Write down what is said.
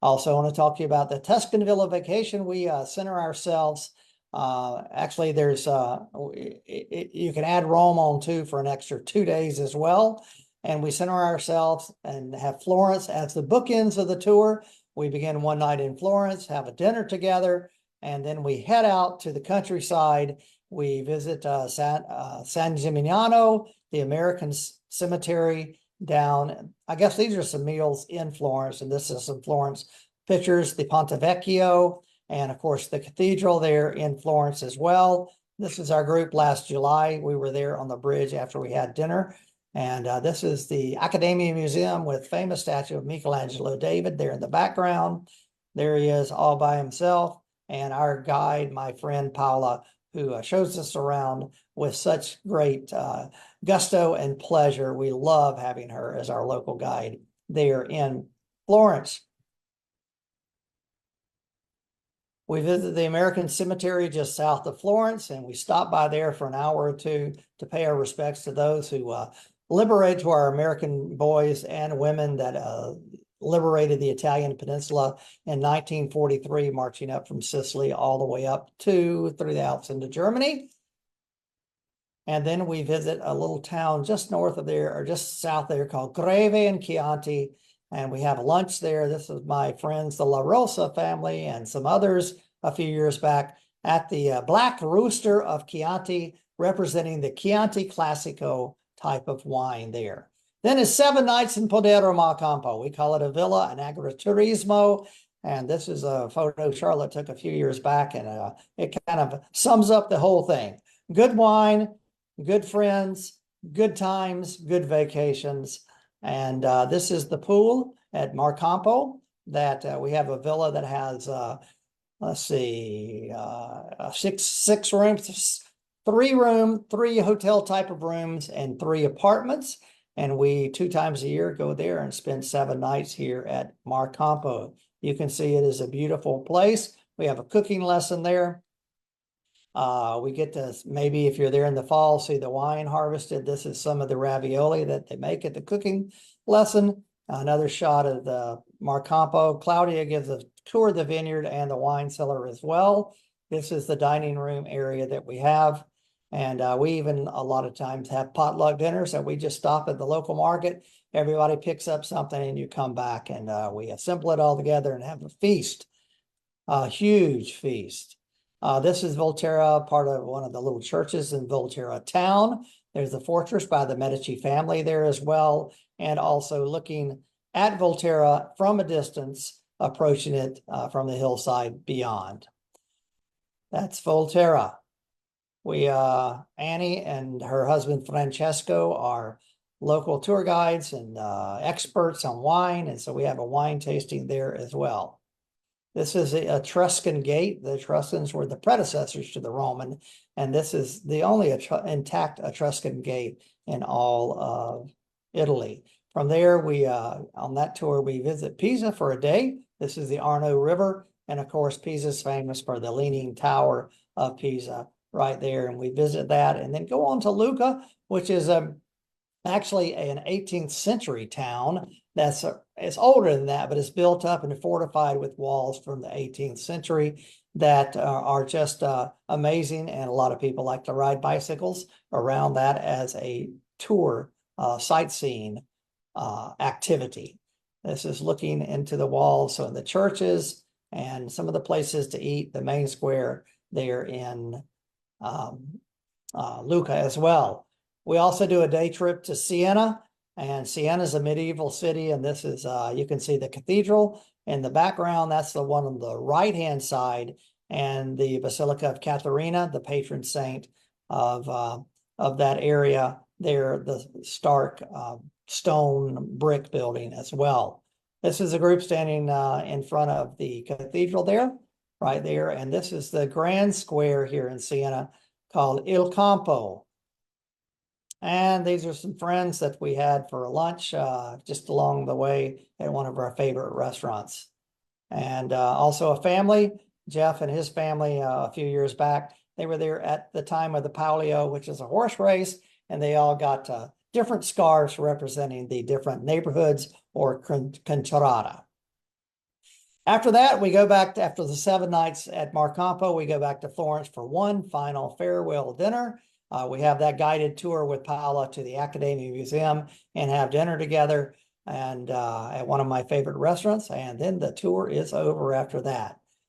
Also, I want to talk to you about the Tuscan Villa vacation. We center ourselves. Actually, there's you can add Rome on too for an extra 2 days as well. And we center ourselves and have Florence as the bookends of the tour. We begin one night in Florence, have a dinner together, and then we head out to the countryside. We visit San Gimignano, the American Cemetery down. I guess these are some meals in Florence, and this is some Florence pictures, the Ponte Vecchio, and of course the cathedral there in Florence as well. This is our group last July. We were there on the bridge after we had dinner. And this is the Accademia Museum with famous statue of Michelangelo David there in the background. There he is all by himself. And our guide, my friend Paula, who shows us around with such great gusto and pleasure. We love having her as our local guide there in Florence. We visit the American Cemetery just south of Florence, and we stop by there for an hour or two to pay our respects to those who liberated, to our American boys and women that liberated the Italian peninsula in 1943, marching up from Sicily all the way up through the Alps into Germany. And then we visit a little town just north of there, or just south there, called Greve in Chianti. And we have lunch there. This is my friends, the La Rosa family, and some others a few years back at the Black Rooster of Chianti, representing the Chianti Classico type of wine there. Then it's 7 nights in Podero Malcampo. We call it a villa, an agriturismo. And this is a photo Charlotte took a few years back, and it kind of sums up the whole thing. Good wine, good friends, good times, good vacations. And this is the pool at Malcampo that we have a villa that has, let's see, six rooms, 3 hotel type of rooms and 3 apartments. And we 2 times a year go there and spend 7 nights here at Malcampo. You can see it is a beautiful place. We have a cooking lesson there. We get to, maybe if you're there in the fall, see the wine harvested. This is some of the ravioli that they make at the cooking lesson. Another shot of the Malcampo. Claudia gives a tour of the vineyard and the wine cellar as well. This is the dining room area that we have. And we even a lot of times have potluck dinners that we just stop at the local market. Everybody picks up something and you come back, and we assemble it all together and have a feast, a huge feast. This is Volterra, part of one of the little churches in Volterra town. There's the fortress by the Medici family there as well. And also looking at Volterra from a distance, approaching it from the hillside beyond. That's Volterra. We, Annie and her husband Francesco are local tour guides and experts on wine. And so we have a wine tasting there as well. This is a Etruscan gate. The Etruscans were the predecessors to the Roman, and this is the only intact Etruscan gate in all of Italy. From there, we on that tour, we visit Pisa for a day. This is the Arno River, and of course, Pisa is famous for the Leaning Tower of Pisa right there, and we visit that, and then go on to Lucca, which is actually an 18th century town. That's it's older than that, but it's built up and fortified with walls from the 18th century that are just amazing. And a lot of people like to ride bicycles around that as a tour sightseeing activity. This is looking into the walls, so in the churches and some of the places to eat, the main square there in Lucca as well. We also do a day trip to Siena, and Siena is a medieval city, and this is, you can see the cathedral in the background. That's the one on the right-hand side, and the Basilica of Caterina, the patron saint of that area there, the stark stone brick building as well. This is a group standing in front of the cathedral there, right there, and this is the grand square here in Siena called Il Campo. And these are some friends that we had for lunch just along the way at one of our favorite restaurants. And also a family, Jeff and his family, a few years back, they were there at the time of the Palio, which is a horse race, and they all got different scarves representing the different neighborhoods or contrada. After that, we go back to, after the 7 nights at Mar Campo, we go back to Florence for one final farewell dinner. We have that guided tour with Paola to the Academy Museum and have dinner together and at one of my favorite restaurants. And then the tour is over after that.